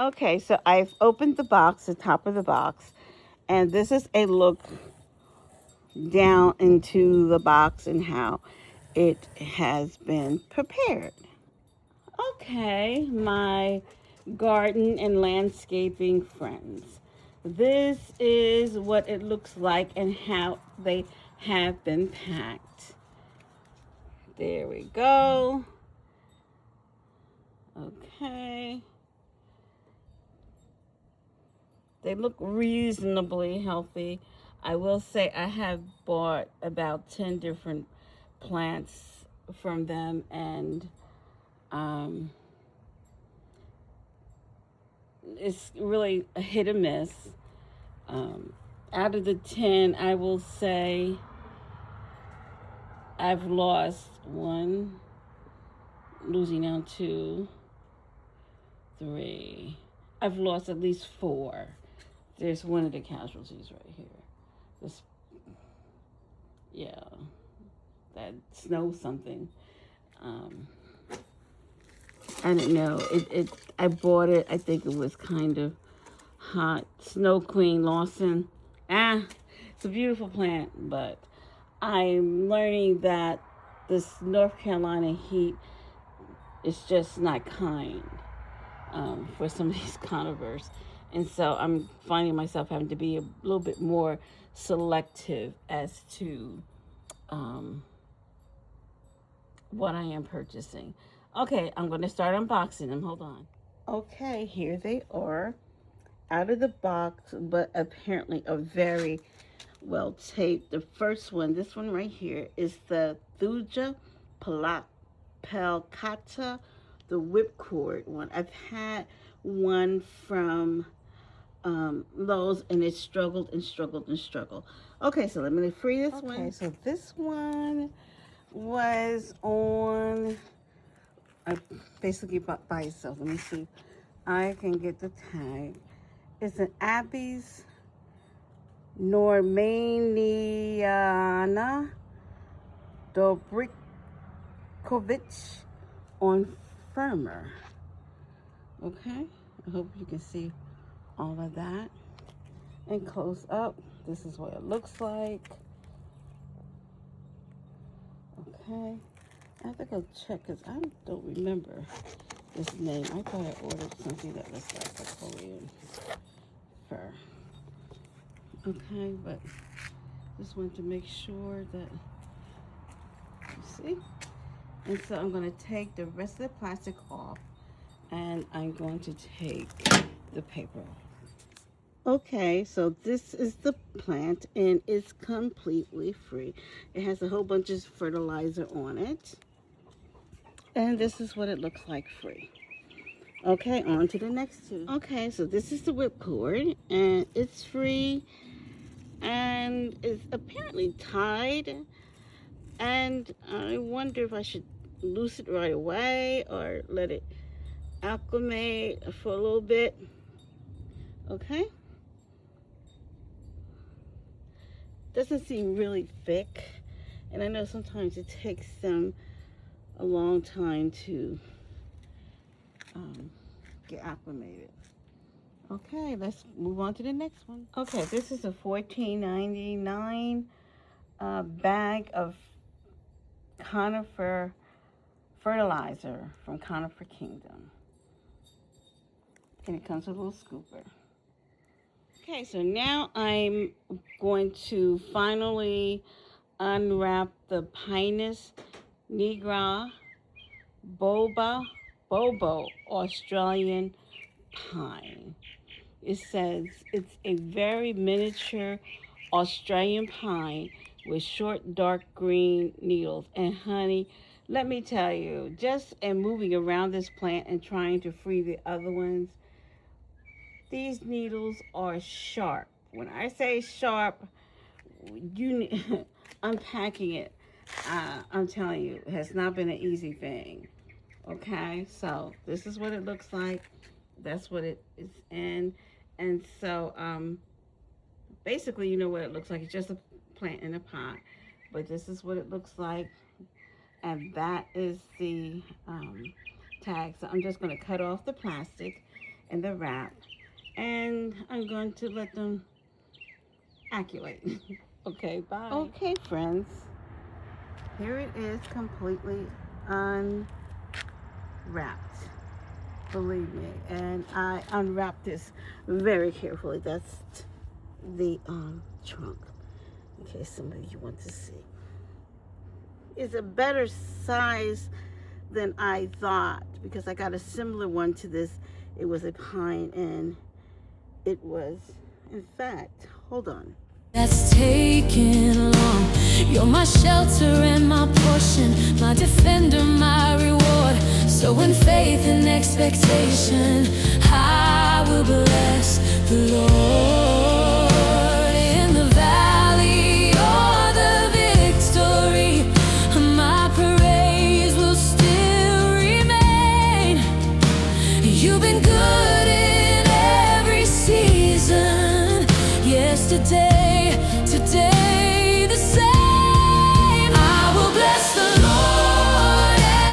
Okay, so I've opened the box, the top of the box, and this is a look down into the box and how it has been prepared. Okay, my garden and landscaping friends. This is what it looks like and how they have been packed. There we go. Okay. They look reasonably healthy. I will say I have bought about 10 different plants from them, and um, it's really a hit or miss. Um, Out of the 10, I will say I've lost one, losing down two, three. I've lost at least four. There's one of the casualties right here. This, yeah, that snow something. Um, I don't know. I bought it. I think it was kind of hot. Snow Queen Lawson. It's a beautiful plant, but I'm learning that this North Carolina heat is just not kind for some of these conifers. And so I'm finding myself having to be a little bit more selective as to what I am purchasing. Okay, I'm going to start unboxing them. Hold on. Okay, here they are out of the box, but apparently are very well taped. The first one, this one right here, is the Thuja Pelcata, the Whipcord one. I've had one from Lowe's, and it struggled and struggled and struggled. Okay, so let me free this one. Okay, so this one was on, I basically bought by itself. Let me see. I can get the tag. It's an Abies Normanniana Dobrichovice on firmer. Okay, I hope you can see all of that. And close up, this is what it looks like. Okay, I have to go check because I don't remember this name. I thought I ordered something that was like a Korean fur. Okay, but just wanted to make sure that you see. And so I'm going to take the rest of the plastic off, and I'm going to take the paper off. Okay, so this is the plant, and it's completely free. It has a whole bunch of fertilizer on it, and this is what it looks like free. Okay, on to the next two. Okay, so this is the whipcord, and it's free, and it's apparently tied, and I wonder if I should loose it right away or let it acclimate for a little bit. Okay. Doesn't seem really thick, and I know sometimes it takes them a long time to get acclimated. Okay, let's move on to the next one. Okay, this is a $14.99 bag of Conifer fertilizer from Conifer Kingdom, and it comes with a little scooper. Okay, so now I'm going to finally unwrap the Pinus Nigra Bobo Australian pine. It says it's a very miniature Australian pine with short dark green needles. And honey, let me tell you, just in moving around this plant and trying to free the other ones, these needles are sharp. When I say sharp, unpacking it, I'm telling you, it has not been an easy thing. Okay, so this is what it looks like. That's what it is in. And so basically, you know what it looks like. It's just a plant in a pot. But this is what it looks like. And that is the tag. So I'm just going to cut off the plastic in the wrap, and I'm going to let them acculate. Okay, bye. Okay, friends, here it is, completely unwrapped, believe me. And I unwrapped this very carefully. That's the trunk, in case some of you want to see. It's a better size than I thought, because I got a similar one to this. It was a pine, and it was, in fact, hold on. That's taking long. You're my shelter and my portion, my defender, my reward. So in faith and expectation, I will bless the Lord. In the valley or the victory, my praise will still remain. You've been good in every season. Yesterday, today, the same.